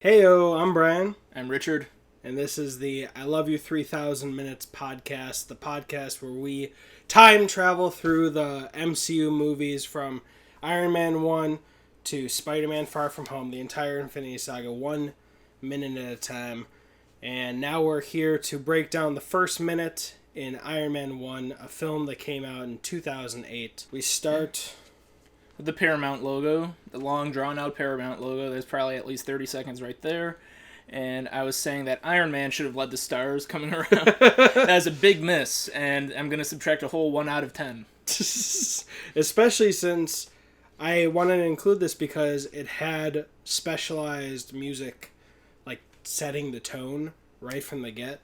Heyo, I'm Brian, I'm Richard. and this is the I Love You 3000 Minutes podcast, the podcast where we time travel through the MCU movies from Iron Man 1 to Spider-Man Far From Home, the entire Infinity Saga, 1 minute at a time. And now we're here to break down the first minute in Iron Man 1, a film that came out in 2008. We start With the Paramount logo, the long drawn-out Paramount logo. There's probably at least 30 seconds right there. And I was saying that Iron Man should have led the stars coming around. That was a big miss, and I'm going to subtract a whole 1 out of 10. Especially since I wanted to include this because it had specialized music, like setting the tone right from the get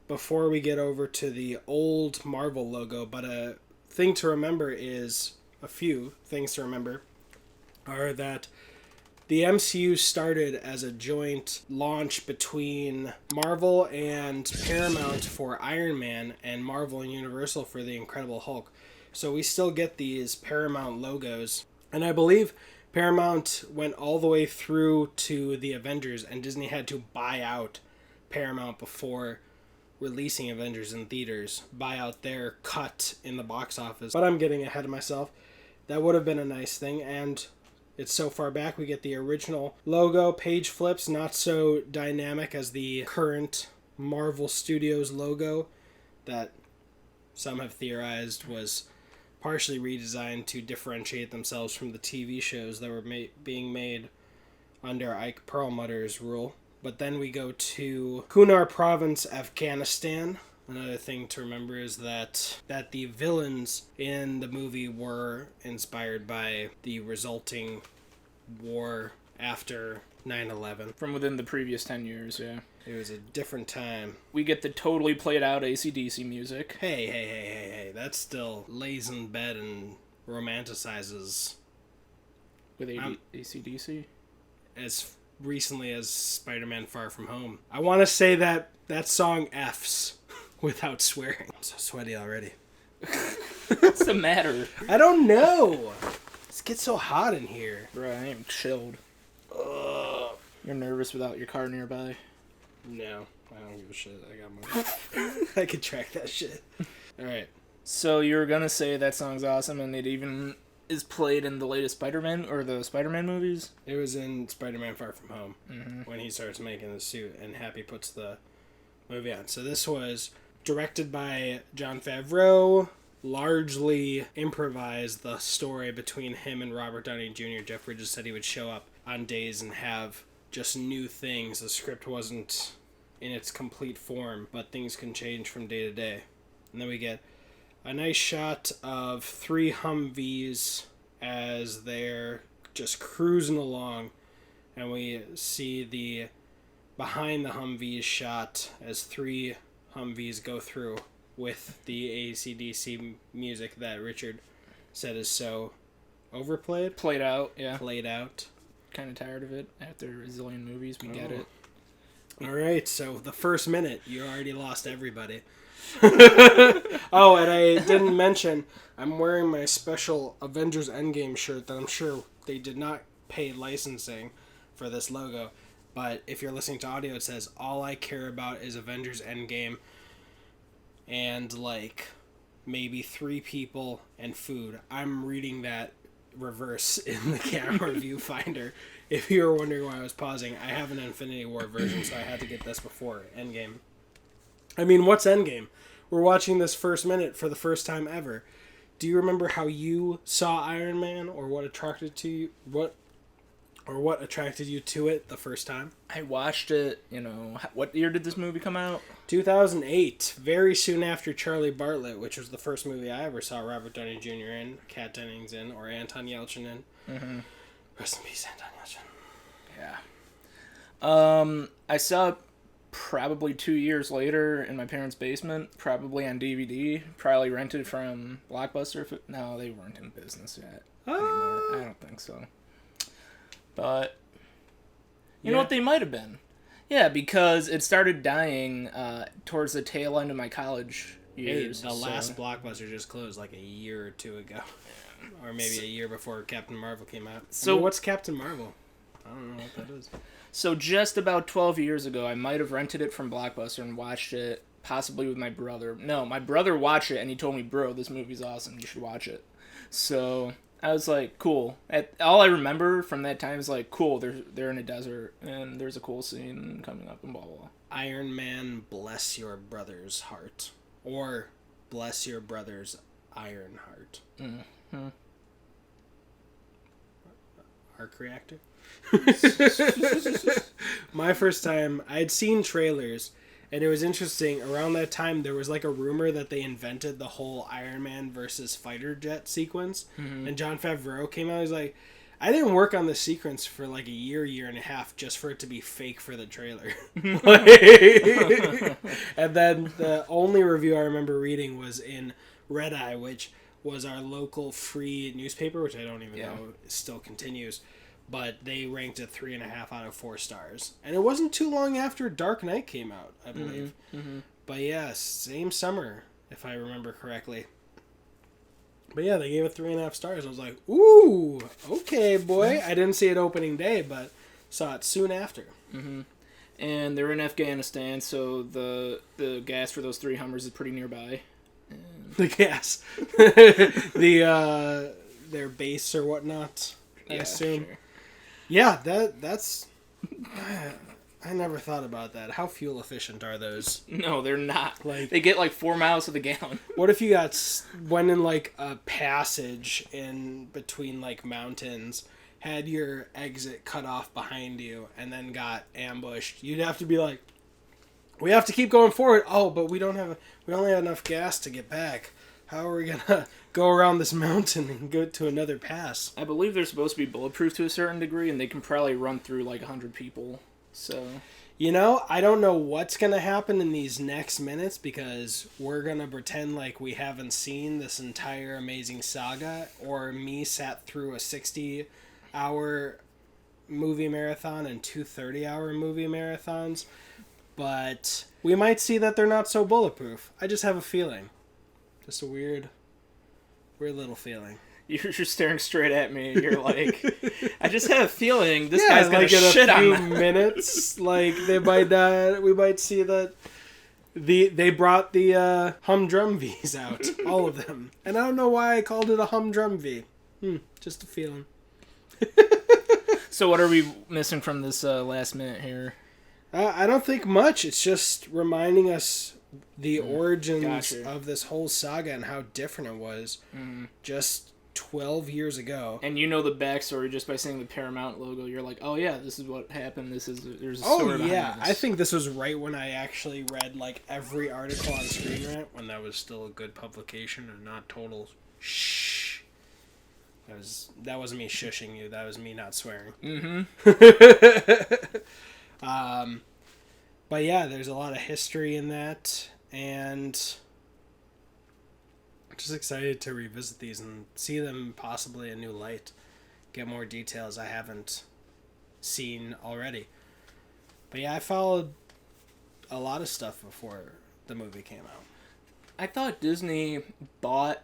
before we get over to the old Marvel logo. But a thing to remember is, a few things to remember are that the MCU started as a joint launch between Marvel and Paramount for Iron Man and Marvel and Universal for the Incredible Hulk. So we still get these Paramount logos. And I believe Paramount went all the way through to the Avengers, and Disney had to buy out Paramount before releasing Avengers in theaters, buy out their cut in the box office. But I'm getting ahead of myself. That would have been a nice thing, and it's so far back. We get the original logo, page flips, not so dynamic as the current Marvel Studios logo that some have theorized was partially redesigned to differentiate themselves from the TV shows that were being made under Ike Perlmutter's rule. But then we go to Kunar Province, Afghanistan. Another thing to remember is that the villains in the movie were inspired by the resulting war after 9/11. From within the previous 10 years, yeah. It was a different time. We get the totally played out AC/DC music. Hey. That still lays in bed and romanticizes With AC/DC? as recently as Spider-Man Far From Home. I want to say that song F's without swearing. I'm so sweaty already. What's the matter? I don't know. It gets so hot in here. Bro, I am chilled. Ugh. You're nervous without your car nearby? No, I don't give a shit. I got more. I could track that shit. Alright. So you were gonna say that song's awesome, and it even is played in the latest Spider-Man, or the Spider-Man movies? It was in Spider-Man Far From Home, when he starts making the suit, and Happy puts the movie on. So this was directed by Jon Favreau, largely improvised the story between him and Robert Downey Jr. Jeff Bridges said he would show up on days and have just new things. The script wasn't in its complete form, but things can change from day to day. And then we get a nice shot of 3 Humvees as they're just cruising along, and we see the behind the Humvees shot as 3 Humvees go through with the AC/DC music that Richard said is so overplayed. Played out, yeah. Played out. Kind of tired of it after a zillion movies. We get it. Alright, so the first minute, you already lost everybody. Oh, and I didn't mention, I'm wearing my special Avengers Endgame shirt that I'm sure they did not pay licensing for this logo. But if you're listening to audio, it says, all I care about is Avengers Endgame and, like, maybe 3 people and food. I'm reading that reverse in the camera viewfinder. If you were wondering why I was pausing, I have an Infinity War version, so I had to get this before Endgame. I mean, what's Endgame? We're watching this first minute for the first time ever. Do you remember how you saw Iron Man, or what attracted you to it the first time? I watched it, what year did this movie come out? 2008, very soon after Charlie Bartlett, which was the first movie I ever saw Robert Downey Jr. in, Kat Dennings in, or Anton Yelchin in. Mm-hmm. Rest in peace, Anton Yelchin. Yeah. I saw it probably 2 years later in my parents' basement, probably on DVD, probably rented from Blockbuster. No, they weren't in business yet anymore. I don't think so. But you know what, they might have been. Yeah, because it started dying towards the tail end of my college years. Hey, the last Blockbuster just closed like a year or 2 ago. Or maybe a year before Captain Marvel came out. So what's Captain Marvel? I don't know what that is. So just about 12 years ago, I might have rented it from Blockbuster and watched it, possibly with my brother. No, my brother watched it and he told me, bro, this movie's awesome. You should watch it. So I was like, cool. All I remember from that time is like, cool, they're in a desert and there's a cool scene coming up and blah, blah, blah. Iron Man, bless your brother's heart. Or bless your brother's iron heart. Mm-hmm. Arc reactor? My first time, I'd seen trailers, and it was interesting. Around that time, there was like a rumor that they invented the whole Iron Man versus fighter jet sequence. Mm-hmm. And Jon Favreau came out. He was like, I didn't work on the sequence for like a year and a half just for it to be fake for the trailer. And then the only review I remember reading was in Red Eye, which was our local free newspaper, which I don't even know still continues. But they ranked it 3.5 out of 4 stars. And it wasn't too long after Dark Knight came out, I believe. Mm-hmm. But yeah, same summer, if I remember correctly. But yeah, they gave it 3.5 stars. I was like, ooh, okay, boy. I didn't see it opening day, but saw it soon after. Mm-hmm. And they're in Afghanistan, so the gas for those 3 Hummers is pretty nearby. And... The gas. Their base or whatnot, I assume. Sure. Yeah, that's... I never thought about that. How fuel efficient are those? No, they're not. Like, they get like 4 miles to the gallon. What if you went in like a passage in between like mountains, had your exit cut off behind you, and then got ambushed? You'd have to be like, we have to keep going forward. Oh, but we only have enough gas to get back. How are we gonna go around this mountain and go to another pass? I believe they're supposed to be bulletproof to a certain degree, and they can probably run through like 100 people. So, I don't know what's going to happen in these next minutes because we're going to pretend like we haven't seen this entire amazing saga, or me sat through a 60-hour movie marathon and 2 30-hour movie marathons. But we might see that they're not so bulletproof. I just have a feeling. Just a weird little feeling. You're just staring straight at me. You're like, I just have a feeling this guy's gonna shit on that. In a few minutes, like we might see that they brought the humdrum V's out, all of them, and I don't know why I called it a humdrum V. Just a feeling. So what are we missing from this last minute here? I don't think much. It's just reminding us the origins of this whole saga and how different it was. Just 12 years ago. And you know the backstory just by seeing the Paramount logo. You're like, oh yeah, this is what happened. There's a story behind this. I think this was right when I actually read like every article on Screen Rant, when that was still a good publication and not total shh. That wasn't me shushing you. That was me not swearing. But yeah, there's a lot of history in that, and I'm just excited to revisit these and see them possibly in a new light, get more details I haven't seen already. But yeah, I followed a lot of stuff before the movie came out. I thought Disney bought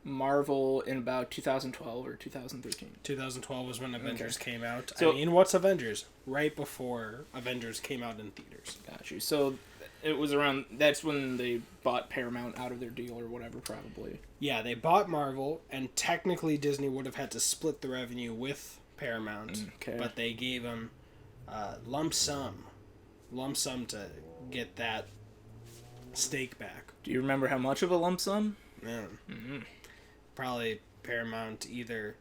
Marvel in about 2012 or 2013. 2012 was when Avengers came out. So, I mean, what's Avengers? Right before Avengers came out in theaters. Got you. So it was around, that's when they bought Paramount out of their deal or whatever, probably. Yeah, they bought Marvel, and technically Disney would have had to split the revenue with Paramount. Okay. But they gave them lump sum to get that stake back. Do you remember how much of a lump sum? Yeah. Probably Paramount either.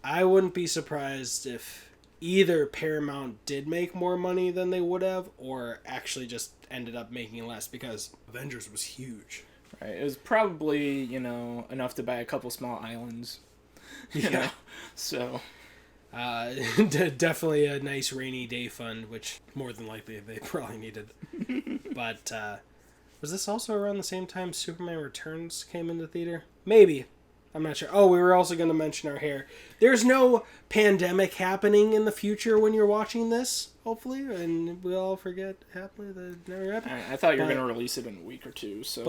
I wouldn't be surprised if either Paramount did make more money than they would have, or actually just ended up making less, because Avengers was huge. Right. It was probably, enough to buy a couple small islands. You know? So. Definitely a nice rainy day fund, which more than likely they probably needed. But, was this also around the same time Superman Returns came into theater? Maybe. I'm not sure. Oh, we were also going to mention our hair. There's no pandemic happening in the future when you're watching this, hopefully, and we'll all forget happily that it never happened. I thought you were going to release it in a week or two, so,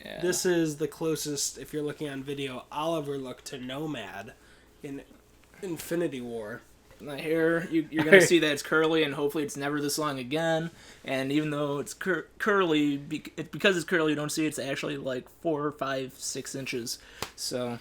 yeah. This is the closest, if you're looking on video, I'll ever look to Nomad in Infinity War. My hair, you're going to see that it's curly, and hopefully it's never this long again. And even though it's curly, because it's curly, you don't see it's actually like 4, 5, 6 inches. So,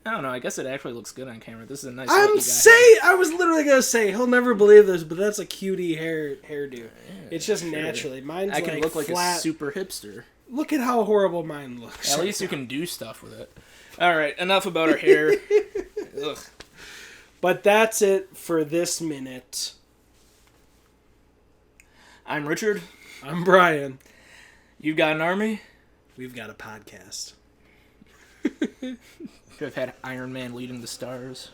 I don't know. I guess it actually looks good on camera. This is a nice look you got here. I was literally going to say, he'll never believe this, but that's a cutie hairdo. Yeah, It's just sure. naturally. Mine's I can look like flat. a super hipster. Look at how horrible mine looks. At least you can do stuff with it. All right, enough about our hair. Ugh. But that's it for this minute. I'm Richard. I'm Brian. You got an army? We've got a podcast. Could have had Iron Man leading the stars.